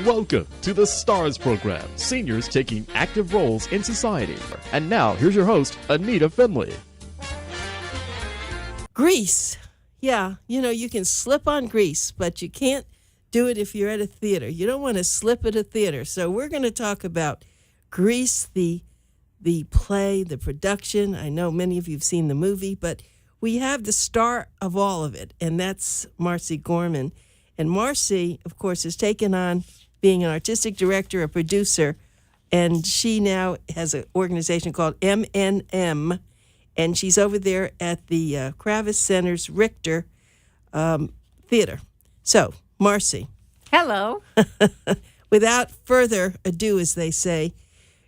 Welcome to the STARS program, seniors taking active roles in society. And now, here's your host, ANITA FINLEY. Grease. Yeah, you can slip on grease, but you can't do it if you're at a theater. You don't want to slip at a theater. So we're going to talk about Grease, the play, the production. I know many of you have seen the movie, but we have the star of all of it, and that's MARCIE Gorman. And Marcie, of course, has taken on being an artistic director, a producer, and she now has an organization called MNM, and she's over there at the Kravis Center's RINKER theater. So, Marcie. Hello. Without further ado, as they say,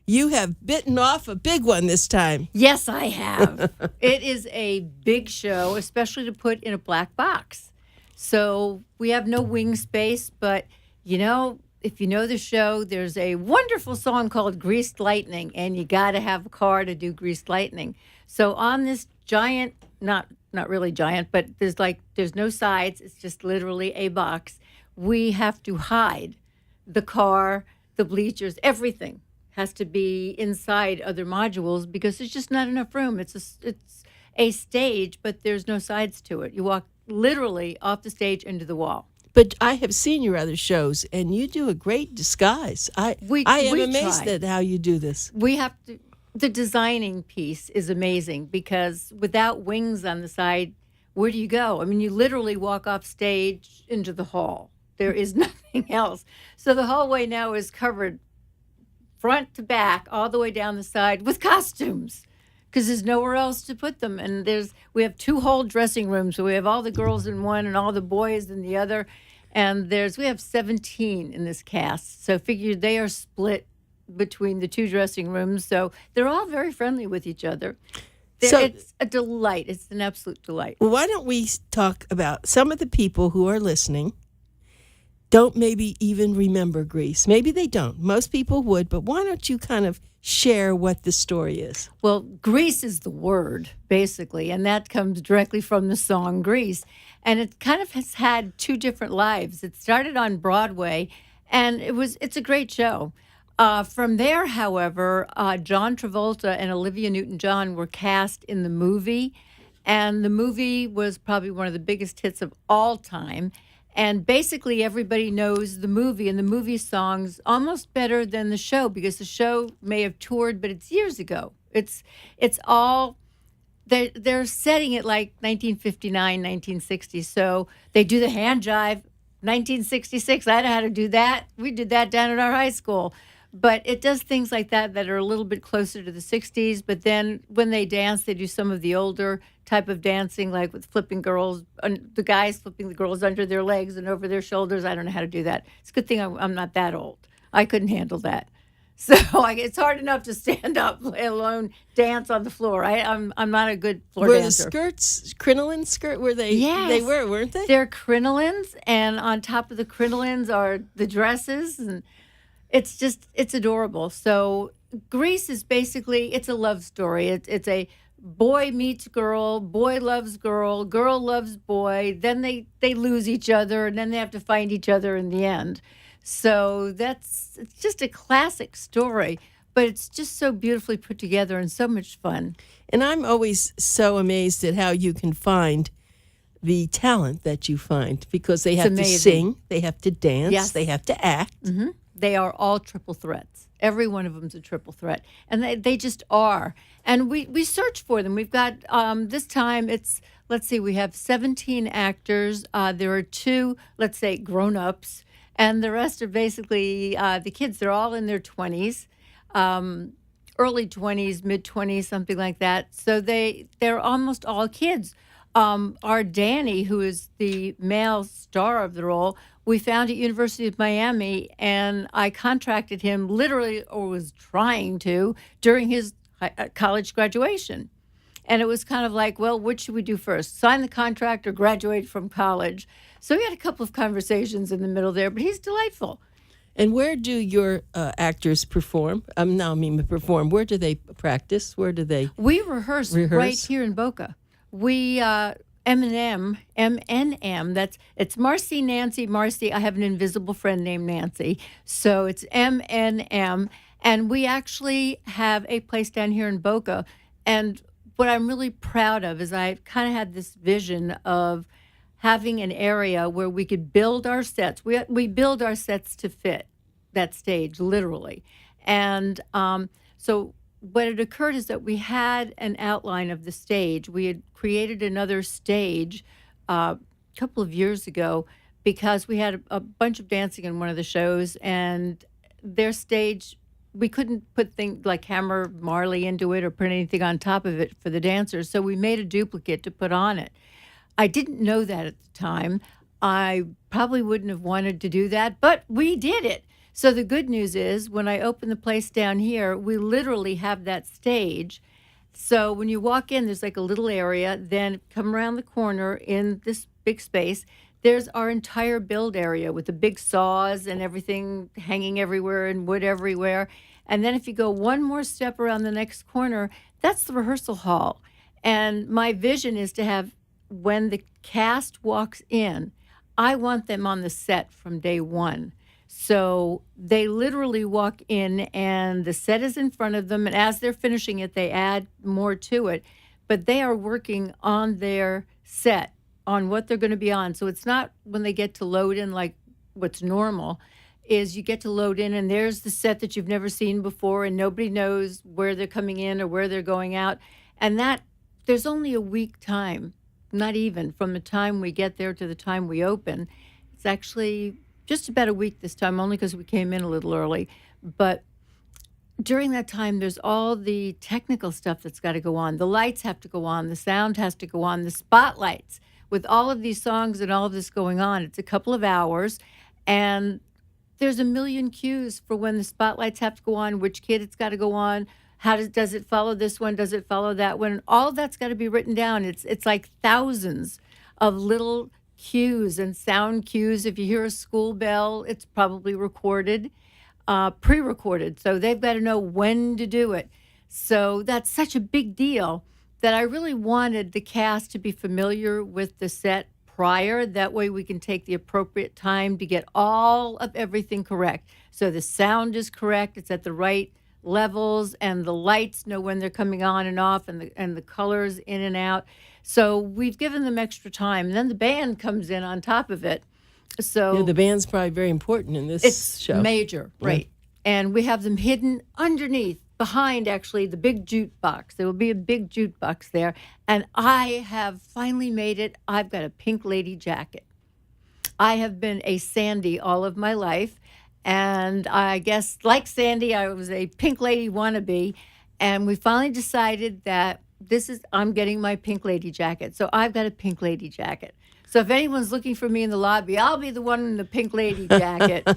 you have bitten off a big one this time. Yes, I have. It is a big show, especially to put in a black box. So we have no wing space, but, if you know the show, there's a wonderful song called Greased Lightning, and you got to have a car to do Greased Lightning. So on this giant, not really giant, but there's no sides. It's just literally a box. We have to hide the car, the bleachers, everything has to be inside other modules because there's just not enough room. It's a stage, but there's no sides to it. You walk literally off the stage into the wall. But I have seen your other shows, and you do a great disguise. I am amazed at how you do this. We have to. The designing piece is amazing because without wings on the side, where do you go? I mean, you literally walk off stage into the hall. There is nothing else. So the hallway now is covered front to back, all the way down the side with costumes because there's nowhere else to put them. And we have 2 whole dressing rooms. So we have all the girls in one and all the boys in the other. And we have 17 in this cast. So figure they are split between the 2 dressing rooms. So they're all very friendly with each other. It's a delight. It's an absolute delight. Well, why don't we talk about some of the people who are listening don't maybe even remember Grease. Maybe they don't. Most people would, but why don't you kind of share what the story is? Well, Grease is the word, basically, and that comes directly from the song Grease. And it kind of has had 2 different lives. It started on Broadway, and it's a great show. From there, however, John Travolta and Olivia Newton-John were cast in the movie, and the movie was probably one of the biggest hits of all time. And basically everybody knows the movie and the movie songs almost better than the show because the show may have toured, but it's years ago. It's all, they're setting it like 1959, 1960. So they do the hand jive, 1966. I know how to do that. We did that down at our high school. But it does things like that are a little bit closer to the 60s. But then when they dance, they do some of the older type of dancing, like with flipping girls, the guys flipping the girls under their legs and over their shoulders. I don't know how to do that. It's a good thing I'm not that old. I couldn't handle that. So it's hard enough to stand up, let alone dance on the floor. I'm not a good floor dancer. Were the skirts crinoline skirt? Were they? Yes. They were, weren't they? They're crinolines, and on top of the crinolines are the dresses, and it's adorable. So Grease is basically, it's a love story. It's a boy meets girl, boy loves girl, girl loves boy. Then they lose each other, and then they have to find each other in the end. So it's just a classic story, but it's just so beautifully put together and so much fun. And I'm always so amazed at how you can find the talent that you find because they have to sing, they have to dance, yes. They have to act. Mm-hmm. They are all triple threats. Every one of them is a triple threat. And they just are. And we search for them. We've got, this time we have 17 actors. There are 2, let's say, grown-ups. And the rest are basically the kids. They're all in their 20s, early 20s, mid-20s, something like that. So they're almost all kids. Our Danny, who is the male star of the role, we found at University of Miami, and I contracted him literally, or was trying to, during his college graduation. And it was kind of like, well, what should we do first? Sign the contract or graduate from college? So we had a couple of conversations in the middle there, but he's delightful. And where do your actors perform? Perform. Where do they practice? Where do they We rehearse right here in Boca. We MNM. It's Marcie, Nancy, Marcie. I have an invisible friend named Nancy. So it's MNM. And we actually have a place down here in Boca. And what I'm really proud of is I kind of had this vision of having an area where we could build our sets. We build our sets to fit that stage, literally. And so what had occurred is that we had an outline of the stage. We had created another stage a couple of years ago because we had a bunch of dancing in one of the shows, and their stage, we couldn't put things like hammer Marley into it or put anything on top of it for the dancers. So we made a duplicate to put on it. I didn't know that at the time. I probably wouldn't have wanted to do that, but we did it. So the good news is when I open the place down here, we literally have that stage. So when you walk in, there's like a little area, then come around the corner in this big space, there's our entire build area with the big saws and everything hanging everywhere and wood everywhere. And then if you go one more step around the next corner, that's the rehearsal hall. And my vision is to have, when the cast walks in, I want them on the set from day one. So they literally walk in and the set is in front of them. And as they're finishing it, they add more to it. But they are working on their set, on what they're going to be on. So it's not when they get to load in like what's normal, is you get to load in and there's the set that you've never seen before and nobody knows where they're coming in or where they're going out. And that there's only a week time, not even from the time we get there to the time we open. It's actually just about a week this time, only because we came in a little early. But during that time, there's all the technical stuff that's got to go on. The lights have to go on. The sound has to go on. The spotlights. With all of these songs and all of this going on, it's a couple of hours. And there's a million cues for when the spotlights have to go on, which kid it's got to go on. How does it follow this one? Does it follow that one? All of that's got to be written down. It's like thousands of little cues and sound cues. If you hear a school bell, it's probably recorded, pre-recorded. So they've got to know when to do it. So that's such a big deal that I really wanted the cast to be familiar with the set prior. That way we can take the appropriate time to get all of everything correct. So the sound is correct. It's at the right levels, and the lights know when they're coming on and off, and the colors in and out. So we've given them extra time. And then the band comes in on top of it. So yeah, the band's probably very important in this show. It's major, right. And we have them hidden underneath, behind actually the big jukebox. There will be a big jukebox there. And I have finally made it. I've got a Pink Lady jacket. I have been a Sandy all of my life. And I guess, like Sandy, I was a Pink Lady wannabe. And we finally decided that I'm getting my Pink Lady jacket. So I've got a Pink Lady jacket. So if anyone's looking for me in the lobby, I'll be the one in the Pink Lady jacket.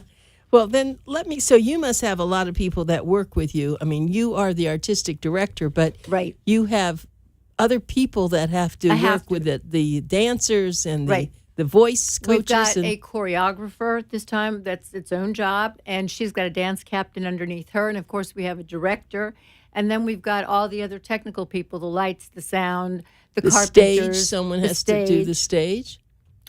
Well, then so you must have a lot of people that work with you. I mean, you are the artistic director, but right. You have other people that have to work with it, the dancers and the voice coaches. We've got a choreographer this time. That's its own job, and she's got a dance captain underneath her. And, of course, we have a director. And then we've got all the other technical people, the lights, the sound, the carpenters. Stage, someone has to do the stage?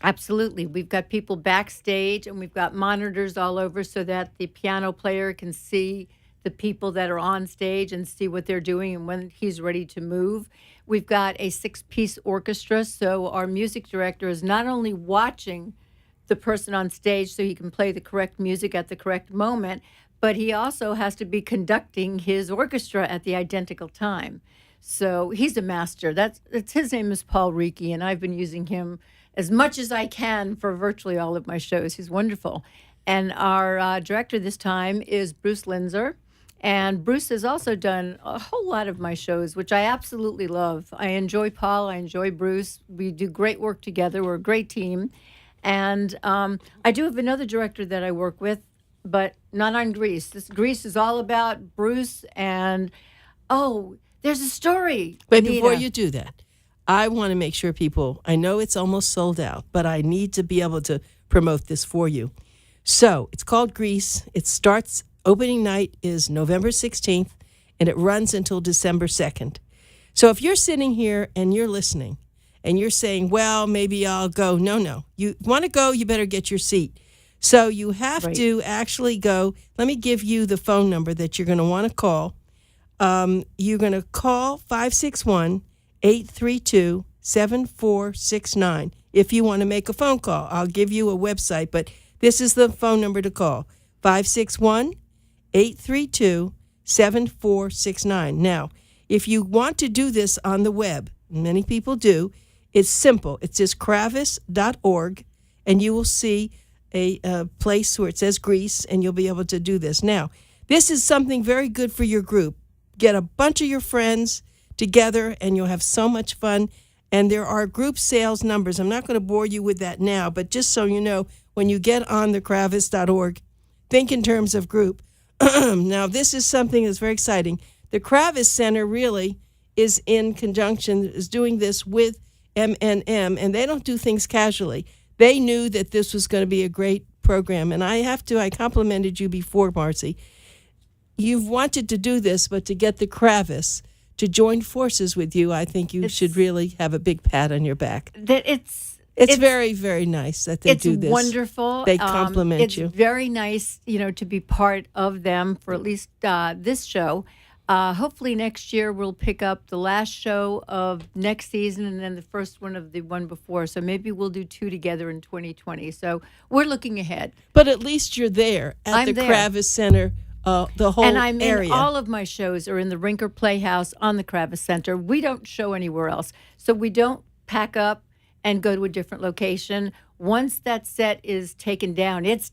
Absolutely. We've got people backstage, and we've got monitors all over so that the piano player can see the people that are on stage and see what they're doing and when he's ready to move. We've got a 6-piece orchestra, so our music director is not only watching the person on stage so he can play the correct music at the correct moment, but he also has to be conducting his orchestra at the identical time. So he's a master. His name is Paul Ricci, and I've been using him as much as I can for virtually all of my shows. He's wonderful. And our director this time is Bruce Linzer. And Bruce has also done a whole lot of my shows, which I absolutely love. I enjoy Paul. I enjoy Bruce. We do great work together. We're a great team. And I do have another director that I work with, but not on Grease. Grease is all about Bruce and, there's a story. But before you do that, I want to make sure I know it's almost sold out, but I need to be able to promote this for you. So it's called Grease. It starts, opening night is November 16th, and it runs until December 2nd. So if you're sitting here and you're listening, and you're saying, well, maybe I'll go. No. You want to go, you better get your seat. So you have Right. to actually go. Let me give you the phone number that you're going to want to call. You're going to call 561-832-7469 if you want to make a phone call. I'll give you a website, but this is the phone number to call, 561-832-7469. Now, if you want to do this on the web, many people do, it's simple. It's just kravis.org, and you will see a place where it says Greece, and you'll be able to do this. Now, this is something very good for your group. Get a bunch of your friends together, and you'll have so much fun. And there are group sales numbers. I'm not going to bore you with that now, but just so you know, when you get on the kravis.org, think in terms of group. Now, this is something that's very exciting. The Kravis Center really is in conjunction, is doing this with MNM, and they don't do things casually. They knew that this was going to be a great program, and I complimented you before, Marcie. You've wanted to do this, but to get the Kravis to join forces with you, I think you should really have a big pat on your back. That it's very, very nice that they do this. It's wonderful. They compliment you. It's very nice, to be part of them for at least this show. Hopefully next year we'll pick up the last show of next season and then the first one of the one before. So maybe we'll do two together in 2020. So we're looking ahead. But at least you're there at the Kravis Center. The whole and I'm area. in all of my shows are in the RINKER Playhouse on the Kravis Center. We don't show anywhere else. So we don't pack up and go to a different location. Once that set is taken down. It's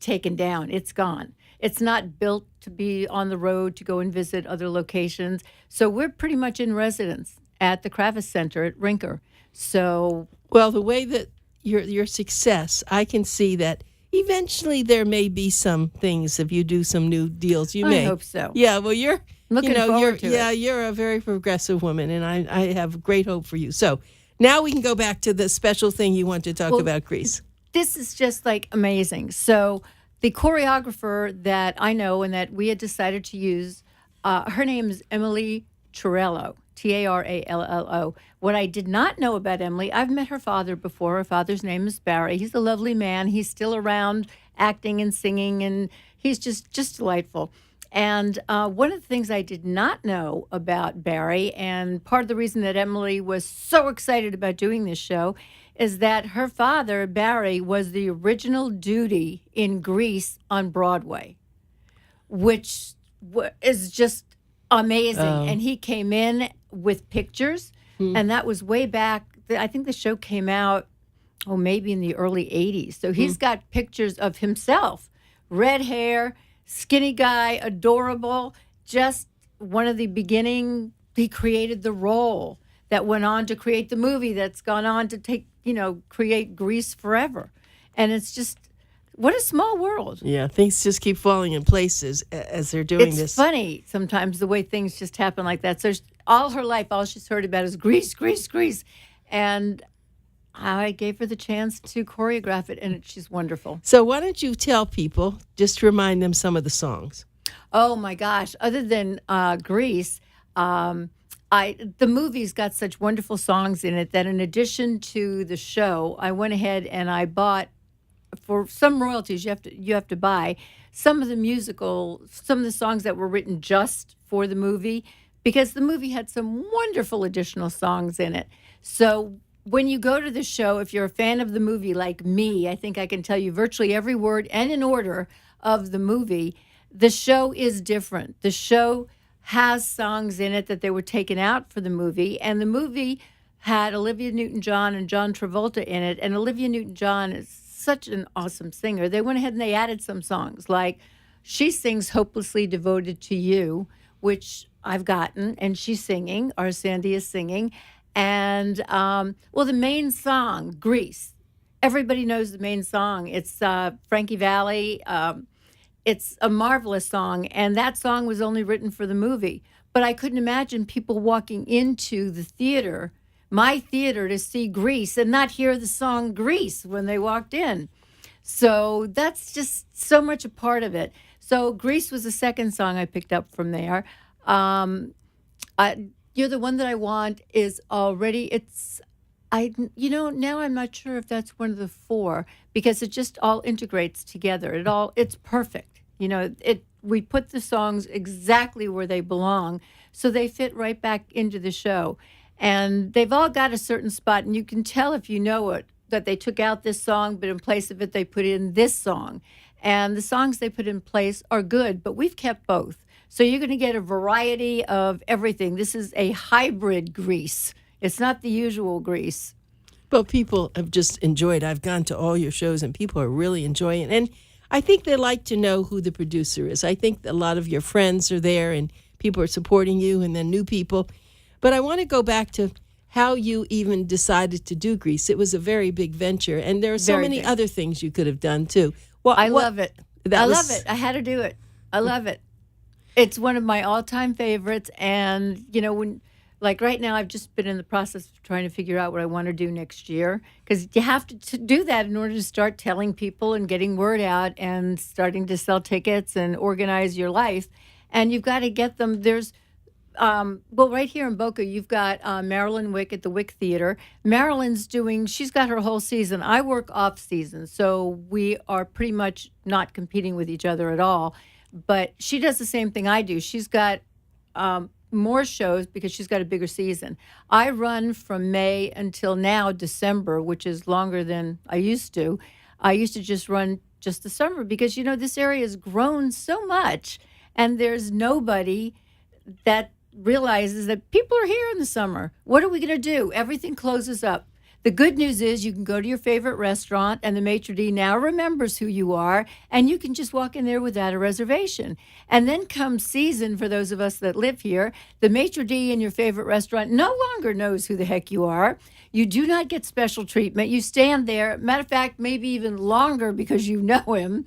gone. It's not built to be on the road to go and visit other locations. So we're pretty much in residence at the Kravis Center at RINKER. So, well, the way that your success, I can see that eventually there may be some things if you do some new deals. You may. I hope so. Yeah, well, you're looking forward to it. Yeah, you're a very progressive woman, and I have great hope for you. So now we can go back to the special thing you want to talk about, Greece. This is just like amazing. So the choreographer that I know and that we had decided to use, her name is Emily Tarallo, Tarallo. What I did not know about Emily, I've met her father before. Her father's name is Barry. He's a lovely man. He's still around acting and singing, and he's just delightful. And one of the things I did not know about Barry, and part of the reason that Emily was so excited about doing this show, is that her father, Barry, was the original Duty in Grease on Broadway, which is just amazing. And he came in with pictures, and that was way back. I think the show came out, maybe in the early 80s. So he's got pictures of himself, red hair, skinny guy, adorable, just one of the beginning. He created the role that went on to create the movie that's gone on to create Grease forever. And it's just, what a small world. Yeah, things just keep falling in places as they're doing this. It's funny sometimes the way things just happen like that. So all her life, all she's heard about is Grease, Grease, Grease. And I gave her the chance to choreograph it, and she's wonderful. So why don't you tell people, just to remind them some of the songs? Oh, my gosh. Other than Grease, the movie's got such wonderful songs in it that in addition to the show, I went ahead and I bought, for some royalties you have to buy, some of the songs that were written just for the movie, because the movie had some wonderful additional songs in it. So when you go to the show, if you're a fan of the movie like me, I think I can tell you virtually every word and in order of the movie. The show is different. The show has songs in it that they were taken out for the movie, and the movie had Olivia Newton-John and John Travolta in it, and Olivia Newton-John is such an awesome singer. They went ahead and they added some songs, like she sings Hopelessly Devoted to You, which I've gotten, and she's singing, or Sandy is singing, and, the main song, Grease. Everybody knows the main song. It's Frankie Valli. It's a marvelous song, and that song was only written for the movie. But I couldn't imagine people walking into the theater, my theater, to see Grease and not hear the song Grease when they walked in. So that's just so much a part of it. So Grease was the second song I picked up from there. You're the One That I Want is already, it's Now I'm not sure if that's one of the four because it just all integrates together. It's perfect. We put the songs exactly where they belong, so they fit right back into the show. And they've all got a certain spot, and you can tell if you know it, that they took out this song, but in place of it, they put in this song. And the songs they put in place are good, but we've kept both. So you're going to get a variety of everything. This is a hybrid Grease. It's not the usual Grease. Well, people have just enjoyed. I've gone to all your shows, and people are really enjoying it. And I think they like to know who the producer is. I think a lot of your friends are there, and people are supporting you, and then new people. But I want to go back to how you even decided to do Grease. It was a very big venture, and there are so many other things you could have done, too. I love it. I love it. I had to do it. I love it. It's one of my all-time favorites, and, like right now, I've just been in the process of trying to figure out what I want to do next year, because you have to do that in order to start telling people and getting word out and starting to sell tickets and organize your life. And you've got to get them. There's right here in Boca, you've got Marilyn Wick at the Wick Theater. Marilyn's she's got her whole season. I work off season, so we are pretty much not competing with each other at all. But she does the same thing I do. She's got more shows because she's got a bigger season. I run from May until now, December, which is longer than I used to. I used to just run just the summer because, this area has grown so much, and there's nobody that realizes that people are here in the summer. What are we going to do? Everything closes up. The good news is you can go to your favorite restaurant, and the maitre d' now remembers who you are, and you can just walk in there without a reservation. And then come season, for those of us that live here, the maitre d' in your favorite restaurant no longer knows who the heck you are. You do not get special treatment. You stand there, matter of fact, maybe even longer because you know him,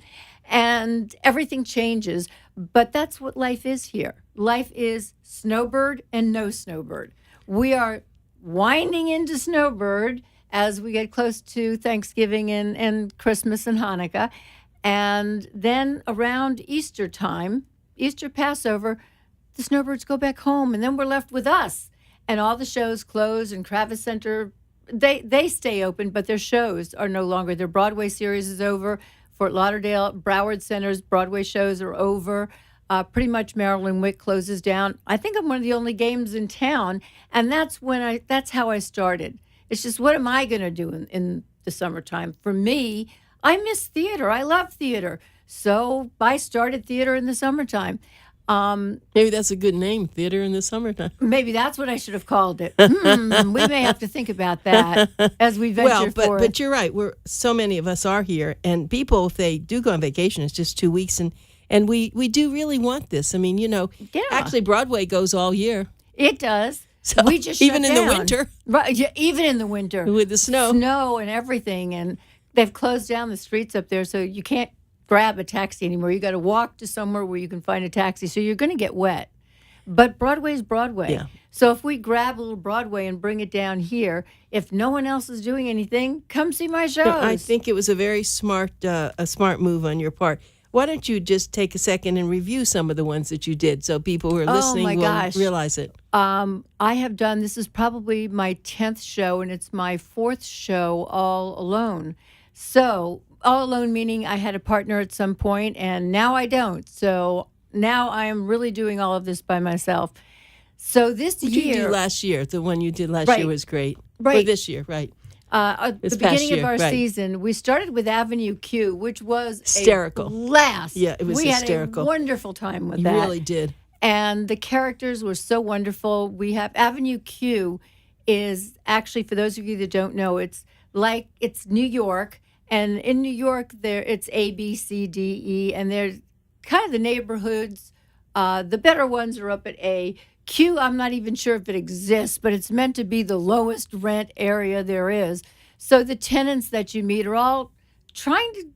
and everything changes. But that's what life is here. Life is snowbird and no snowbird. We are winding into snowbird as we get close to Thanksgiving and Christmas and Hanukkah. And then around Easter time, Easter Passover, the snowbirds go back home, and then we're left with us. And all the shows close, and Kravis Center, they stay open, but their shows are no longer. Their Broadway series is over. Fort Lauderdale, Broward Center's Broadway shows are over. Pretty much Marilyn Wick closes down. I think I'm one of the only games in town, and that's how I started. It's just, what am I going to do in the summertime? For me, I miss theater. I love theater. So I started theater in the summertime. Maybe that's a good name, Theater in the Summertime. Maybe that's what I should have called it. We may have to think about that as we venture forward. But you're right. So many of us are here, and people, if they do go on vacation, it's just 2 weeks, and we do really want this. I mean, actually Broadway goes all year. It does. So we just even in down. the winter. Right, yeah, even in the winter. With the snow. Snow and everything, and they've closed down the streets up there, so you can't grab a taxi anymore. You got to walk to somewhere where you can find a taxi, so you're going to get wet. But Broadway's Broadway. Yeah. So if we grab a little Broadway and bring it down here, if no one else is doing anything, come see my shows. No, I think it was a very smart move on your part. Why don't you just take a second and review some of the ones that you did so people who are listening will realize it? I have done, this is probably my 10th show, and it's my 4th show all alone. So all alone meaning I had a partner at some point, and now I don't. So now I am really doing all of this by myself. So this year... What you did last year? The one you did last year was great. Right. Or this year, right. At the beginning of our season, we started with Avenue Q, which was hysterical. A blast. Yeah, it was hysterical. We had a wonderful time with that. You really did. And the characters were so wonderful. We have Avenue Q is actually, for those of you that don't know, it's New York. And in New York, it's A, B, C, D, E, and they're kind of the neighborhoods. The better ones are up at A. Q, I'm not even sure if it exists, but it's meant to be the lowest rent area there is. So the tenants that you meet are all trying to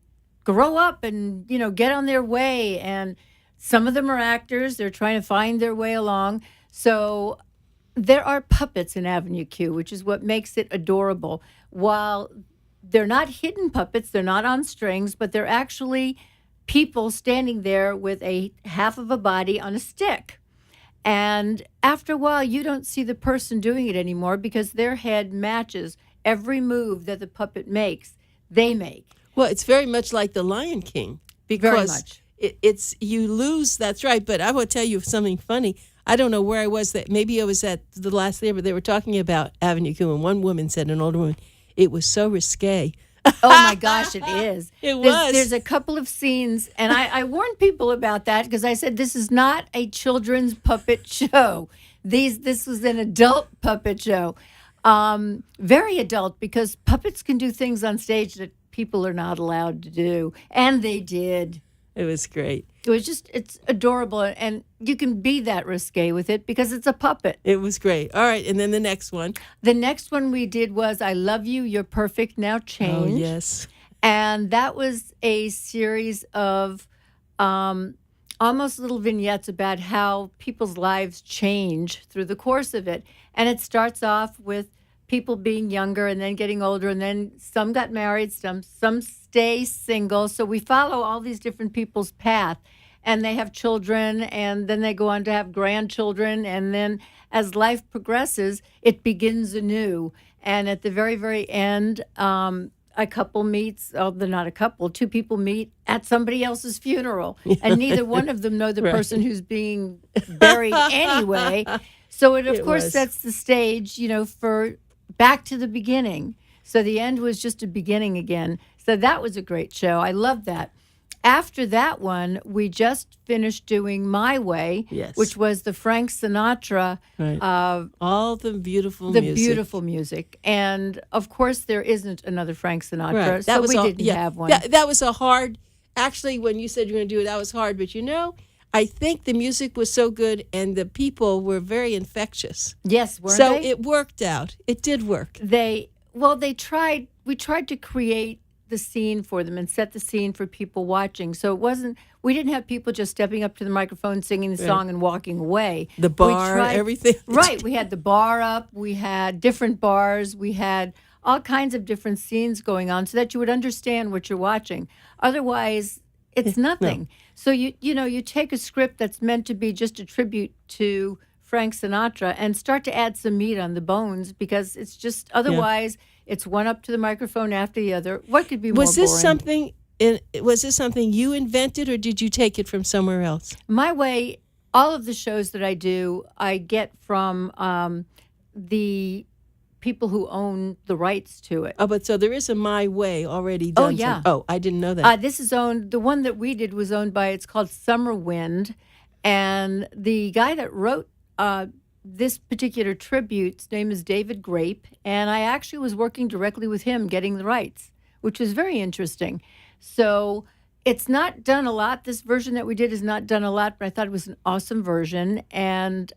grow up and, get on their way. And some of them are actors. They're trying to find their way along. So there are puppets in Avenue Q, which is what makes it adorable. While they're not hidden puppets, they're not on strings, but they're actually people standing there with a half of a body on a stick. And after a while, you don't see the person doing it anymore because their head matches every move that the puppet makes, they make. Well, it's very much like The Lion King because Very much. It's you lose. That's right. But I will tell you something funny. I don't know where I was. That maybe I was at the last theater, but they were talking about Avenue Q, and one woman said, an older woman, it was so risque. Oh my gosh, it is. Was. There's a couple of scenes, and I warned people about that because I said this is not a children's puppet show. This was an adult puppet show, very adult, because puppets can do things on stage that people are not allowed to do, and they did. It was great. It's adorable, and you can be that risque with it because it's a puppet. It was great. All right, and then the next one. The next one we did was I Love You, You're Perfect, Now Change. Oh, yes. And that was a series of almost little vignettes about how people's lives change through the course of it. And it starts off with people being younger and then getting older, and then some got married, some stay single. So we follow all these different people's path, and they have children, and then they go on to have grandchildren, and then as life progresses, it begins anew. And at the very, very end, a couple meets, they're not a couple, two people meet at somebody else's funeral, and neither one of them know the person who's being buried anyway. So it, of course, sets the stage, for back to the beginning. So the end was just a beginning again. So that was a great show. I love that. After that one, we just finished doing My Way, which was the Frank Sinatra. Right. All the beautiful music. And, of course, there isn't another Frank Sinatra, right. so we didn't have one. That was a hard, actually, when you said you were going to do it, that was hard. But, I think the music was so good and the people were very infectious. Yes, weren't they? So it worked out. It did work. We tried to create the scene for them and set the scene for people watching. So we didn't have people just stepping up to the microphone, singing the song and walking away. The bar, everything. Right. We had the bar up. We had different bars. We had all kinds of different scenes going on so that you would understand what you're watching. Otherwise, it's nothing. No. So you take a script that's meant to be just a tribute to Frank Sinatra and start to add some meat on the bones, because it's just otherwise it's one up to the microphone after the other. What could be more boring? Was this something you invented, or did you take it from somewhere else? My Way, all of the shows that I do, I get from the people who own the rights to it. Oh, but so there is a My Way already done. Oh, yeah. I didn't know that. This is owned, the one that we did was owned by, it's called Summer Wind. And the guy that wrote this particular tribute's name is David Grape. And I actually was working directly with him getting the rights, which was very interesting. So it's not done a lot. This version that we did is not done a lot, but I thought it was an awesome version. And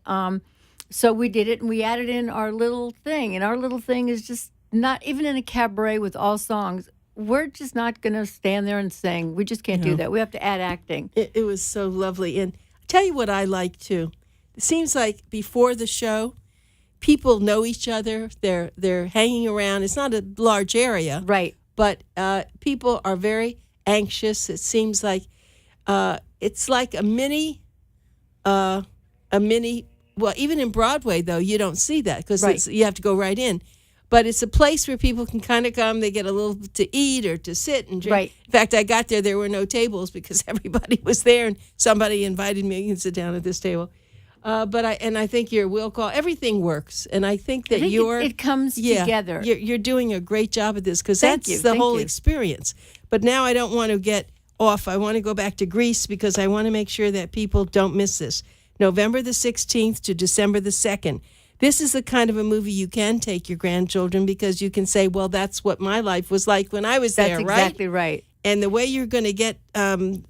so we did it, and we added in our little thing. And our little thing is just not, even in a cabaret with all songs, we're just not going to stand there and sing. We just can't do that. We have to add acting. It was so lovely. And I'll tell you what I like, too. It seems like before the show, people know each other. They're hanging around. It's not a large area. Right. But people are very anxious. It seems like it's like a mini, well, even in Broadway, though, you don't see that because you have to go right in. But it's a place where people can kind of come. They get a little to eat or to sit and drink. Right. In fact, I got there were no tables because everybody was there, and somebody invited me. You can sit down at this table. But I think your will call, everything works, and I think that it comes together. You're doing a great job at this because that's the whole experience. But now I don't want to get off. I want to go back to Greece because I want to make sure that people don't miss this. November the 16th to December the 2nd. This is the kind of a movie you can take your grandchildren because you can say, well, that's what my life was like when I was there, right? That's exactly right. And the way you're going to get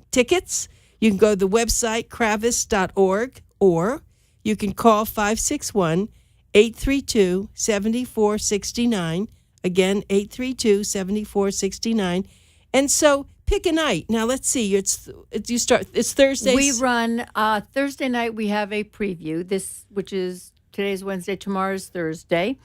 tickets, you can go to the website, kravis.org, or you can call 561-832-7469. Again, 832-7469. And so pick a night. Now, let's see. It's Thursday. We run Thursday night. We have a preview. Today's Wednesday. Tomorrow's Thursday.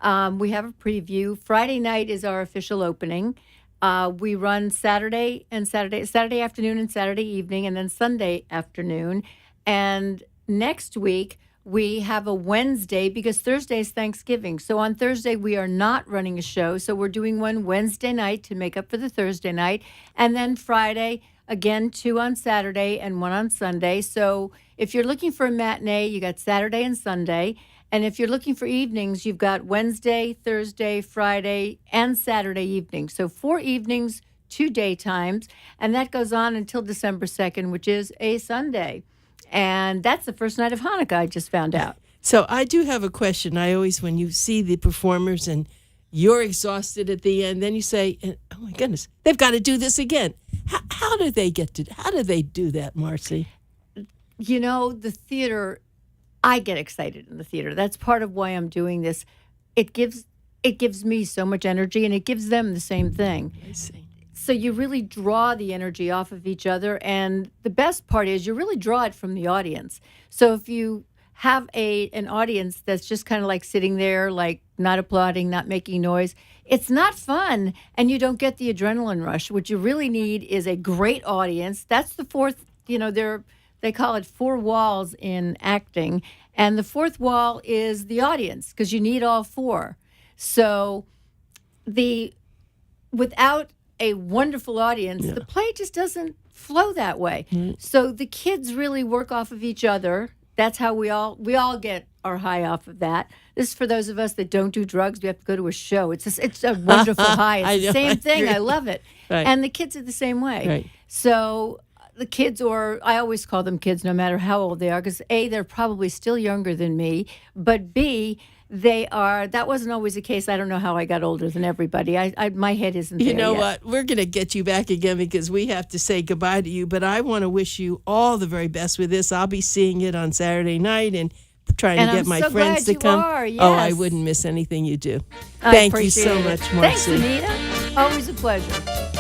We have a preview. Friday night is our official opening. We run Saturday afternoon and Saturday evening, and then Sunday afternoon. And next week we have a Wednesday because Thursday is Thanksgiving. So on Thursday, we are not running a show. So we're doing one Wednesday night to make up for the Thursday night. And then Friday, again, 2 on Saturday and 1 on Sunday. So if you're looking for a matinee, you got Saturday and Sunday. And if you're looking for evenings, you've got Wednesday, Thursday, Friday, and Saturday evening. So 4 evenings, 2 daytimes. And that goes on until December 2nd, which is a Sunday. And that's the first night of Hanukkah, I just found out. So I do have a question. I always, when you see the performers and you're exhausted at the end, then you say, oh my goodness, they've got to do this again. How do they do that, Marcie? You know, the theater, I get excited in the theater. That's part of why I'm doing this. It gives me so much energy, and it gives them the same thing. I see. So you really draw the energy off of each other, and the best part is you really draw it from the audience. So if you have an audience that's just kind of like sitting there, like not applauding, not making noise, it's not fun, and you don't get the adrenaline rush. What you really need is a great audience. That's the fourth, they call it 4 walls in acting, and the 4th wall is the audience because you need all 4. So without a wonderful audience, the play just doesn't flow that way. Mm-hmm. So the kids really work off of each other. That's how we all get our high off of that. This is for those of us that don't do drugs. We have to go to a show. It's a wonderful high. It's the same thing. I love it. Right. And the kids are the same way. Right. So the kids, or I always call them kids no matter how old they are, because A, they're probably still younger than me, but B, that wasn't always the case. I don't know how I got older than everybody. My head isn't there You know yet. what? We're going to get you back again because we have to say goodbye to you, but I want to wish you all the very best with this. I'll be seeing it on Saturday night and trying to get my friends to come. Yes. Oh, I wouldn't miss anything you do. Thank you so much, Marcie. Thanks, Anita. Always a pleasure.